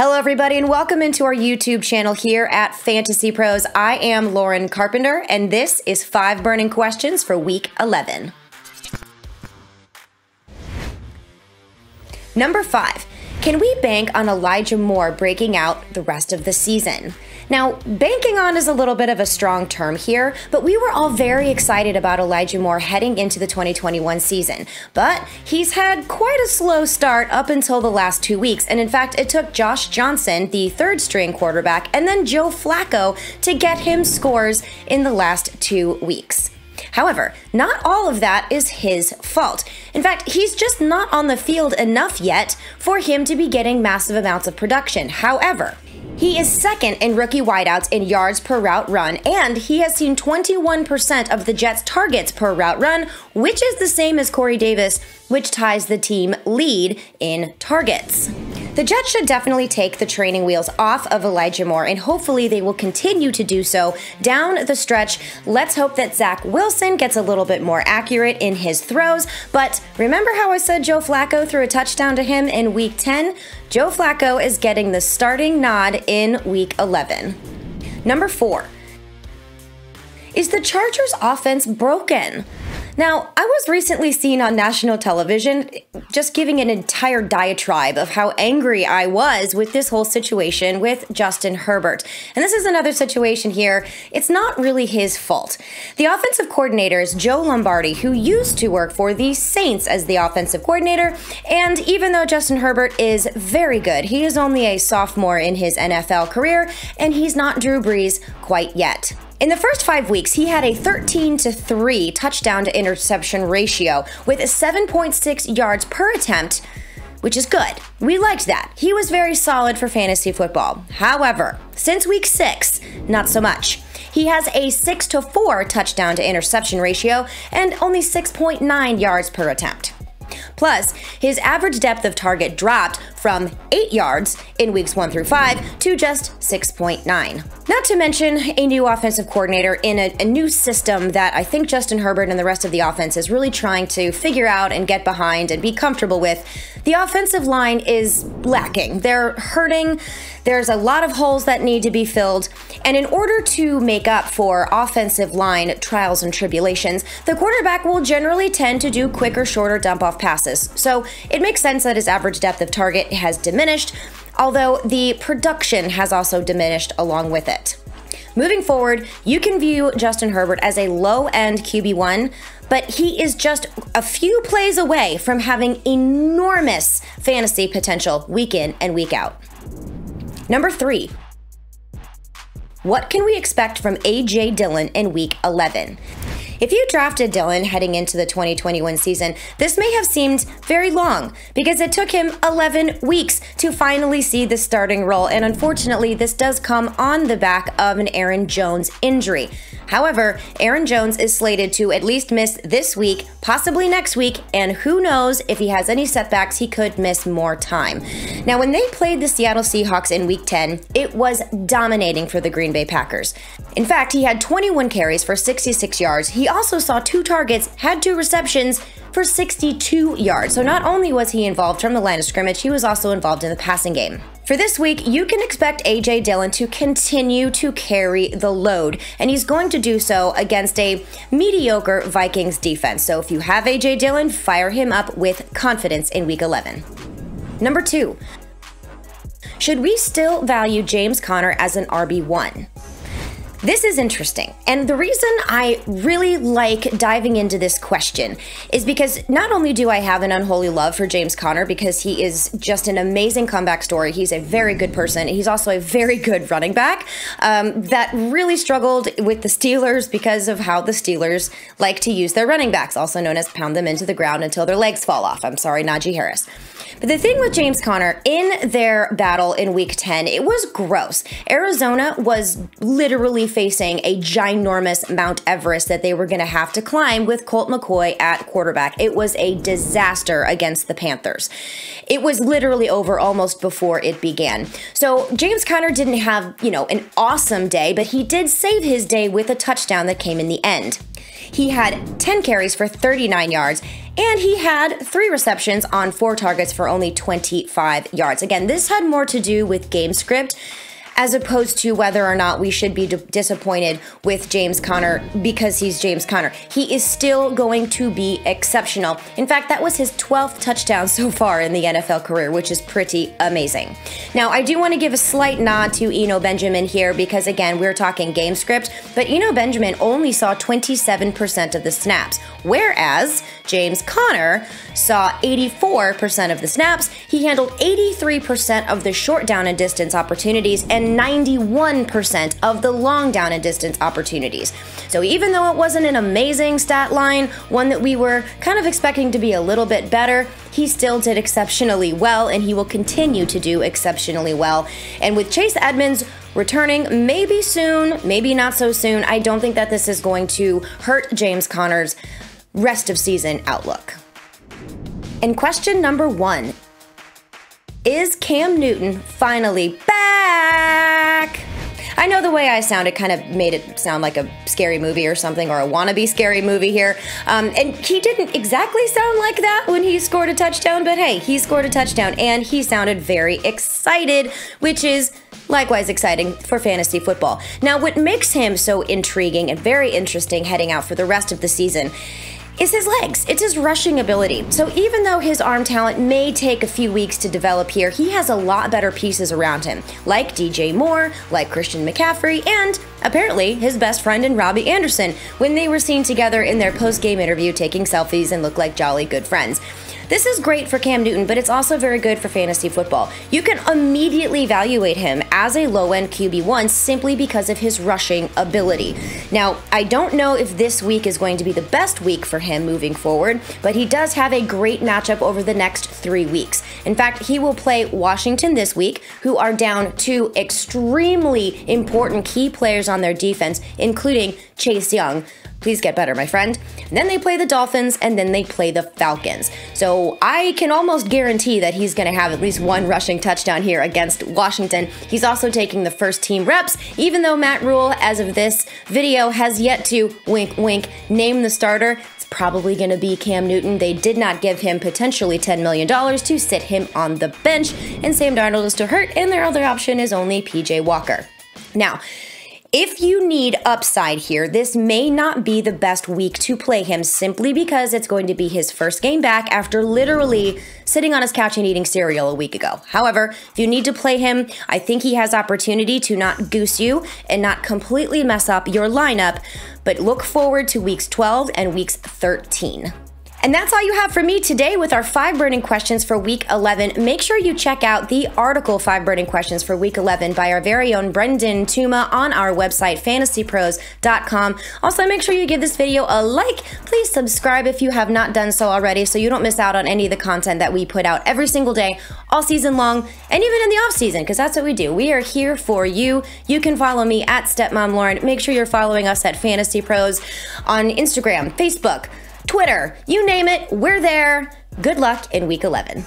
Hello everybody and welcome into our YouTube channel here at Fantasy Pros. I am Lauren Carpenter and this is 5 burning questions for week 11. Number 5. Can we bank on Elijah Moore breaking out the rest of the season? Now, banking on is a little bit of a strong term here, but we were all very excited about Elijah Moore heading into the 2021 season. But he's had quite a slow start up until the last 2 weeks, and in fact, it took Josh Johnson, the third-string quarterback, and then Joe Flacco to get him scores in the last 2 weeks. However, not all of that is his fault. In fact, he's just not on the field enough yet for him to be getting massive amounts of production. However, he is second in rookie wideouts in yards per route run, and he has seen 21% of the Jets' targets per route run, which is the same as Corey Davis, which ties the team lead in targets. The Jets should definitely take the training wheels off of Elijah Moore, and hopefully they will continue to do so down the stretch. Let's hope that Zach Wilson gets a little bit more accurate in his throws. But remember how I said Joe Flacco threw a touchdown to him in week 10? Joe Flacco is getting the starting nod in week 11. Number 4. Is the Chargers' offense broken? Now, I was recently seen on national television just giving an entire diatribe of how angry I was with this whole situation with Justin Herbert. And this is another situation here. It's not really his fault. The offensive coordinator is Joe Lombardi, who used to work for the Saints as the offensive coordinator. And even though Justin Herbert is very good, he is only a sophomore in his NFL career, and he's not Drew Brees quite yet. In the first 5 weeks, he had a 13-3 touchdown to interception ratio with 7.6 yards per attempt, which is good. We liked that. He was very solid for fantasy football. However, since week 6, not so much. He has a 6-4 touchdown to interception ratio and only 6.9 yards per attempt. Plus, his average depth of target dropped from 8 yards in weeks 1 through 5 to just 6.9. Not to mention a new offensive coordinator in a new system that I think Justin Herbert and the rest of the offense is really trying to figure out and get behind and be comfortable with. The offensive line is lacking. They're hurting. There's a lot of holes that need to be filled. And in order to make up for offensive line trials and tribulations, the quarterback will generally tend to do quicker, shorter dump-off passes. So it makes sense that his average depth of target has diminished, although the production has also diminished along with it. Moving forward, you can view Justin Herbert as a low-end QB1, but he is just a few plays away from having enormous fantasy potential week in and week out. Number 3. What can we expect from A.J. Dillon in week 11? If you drafted Dillon heading into the 2021 season, this may have seemed very long because it took him 11 weeks to finally see the starting role, and unfortunately, this does come on the back of an Aaron Jones injury. However, Aaron Jones is slated to at least miss this week, possibly next week, and who knows if he has any setbacks, he could miss more time. Now, when they played the Seattle Seahawks in week 10, it was dominating for the Green Bay Packers. In fact, he had 21 carries for 66 yards. He also saw 2 targets, had 2 receptions for 62 yards. So not only was he involved from the line of scrimmage, he was also involved in the passing game. For this week, you can expect A.J. Dillon to continue to carry the load, and he's going to do so against a mediocre Vikings defense. So if you have A.J. Dillon, fire him up with confidence in week 11. Number 2. Should we still value James Conner as an RB1? This is interesting, and the reason I really like diving into this question is because not only do I have an unholy love for James Conner because he is just an amazing comeback story, he's a very good person, he's also a very good running back that really struggled with the Steelers because of how the Steelers like to use their running backs, also known as pound them into the ground until their legs fall off. I'm sorry, Najee Harris. But the thing with James Conner, in their battle in week 10, it was gross. Arizona was literally facing a ginormous Mount Everest that they were going to have to climb with Colt McCoy at quarterback. It was a disaster against the Panthers. It was literally over almost before it began. So James Conner didn't have, an awesome day, but he did save his day with a touchdown that came in the end. He had 10 carries for 39 yards, and he had 3 receptions on 4 targets for only 25 yards. Again, this had more to do with game script as opposed to whether or not we should be disappointed with James Conner because he's James Conner. He is still going to be exceptional. In fact, that was his 12th touchdown so far in the NFL career, which is pretty amazing. Now, I do want to give a slight nod to Eno Benjamin here because, again, we're talking game script, but Eno Benjamin only saw 27% of the snaps, whereas James Conner saw 84% of the snaps. He handled 83% of the short down and distance opportunities and 91% of the long down and distance opportunities. So even though it wasn't an amazing stat line, one that we were kind of expecting to be a little bit better, he still did exceptionally well, and he will continue to do exceptionally well. And with Chase Edmonds returning maybe soon, maybe not so soon, I don't think that this is going to hurt James Conner's rest of season outlook. And question number 1. Is Cam Newton finally back? I know the way I sounded kind of made it sound like a scary movie or something, or a wannabe scary movie here. And he didn't exactly sound like that when he scored a touchdown, but hey, he scored a touchdown and he sounded very excited, which is likewise exciting for fantasy football. Now, what makes him so intriguing and very interesting heading out for the rest of the season is his legs. It's his rushing ability. So even though his arm talent may take a few weeks to develop here, he has a lot better pieces around him, like DJ Moore, like Christian McCaffrey, and apparently his best friend in Robbie Anderson, when they were seen together in their post-game interview taking selfies and looked like jolly good friends. This is great for Cam Newton, but it's also very good for fantasy football. You can immediately evaluate him as a low-end QB1 simply because of his rushing ability. Now, I don't know if this week is going to be the best week for him moving forward, but he does have a great matchup over the next 3 weeks. In fact, he will play Washington this week, who are down 2 extremely important key players on their defense, including Chase Young. Please get better, my friend. And then they play the Dolphins, and then they play the Falcons. So I can almost guarantee that he's going to have at least 1 rushing touchdown here against Washington. He's also taking the first team reps, even though Matt Rule, as of this video, has yet to, wink, wink, name the starter. It's probably going to be Cam Newton. They did not give him potentially $10 million to sit him on the bench, and Sam Darnold is still hurt, and their other option is only PJ Walker. Now, if you need upside here, this may not be the best week to play him simply because it's going to be his first game back after literally sitting on his couch and eating cereal a week ago. However, if you need to play him, I think he has opportunity to not goose you and not completely mess up your lineup, but look forward to weeks 12 and weeks 13. And that's all you have for me today with our 5 burning questions for week 11. Make sure you check out the article 5 burning questions for week 11 by our very own Brendan Tuma on our website, FantasyPros.com. Also, make sure you give this video a like. Please subscribe if you have not done so already so you don't miss out on any of the content that we put out every single day, all season long, and even in the off season, because that's what we do. We are here for you. You can follow me at Stepmom Lauren. Make sure you're following us at Fantasy Pros on Instagram, Facebook, Twitter, you name it, we're there. Good luck in week 11.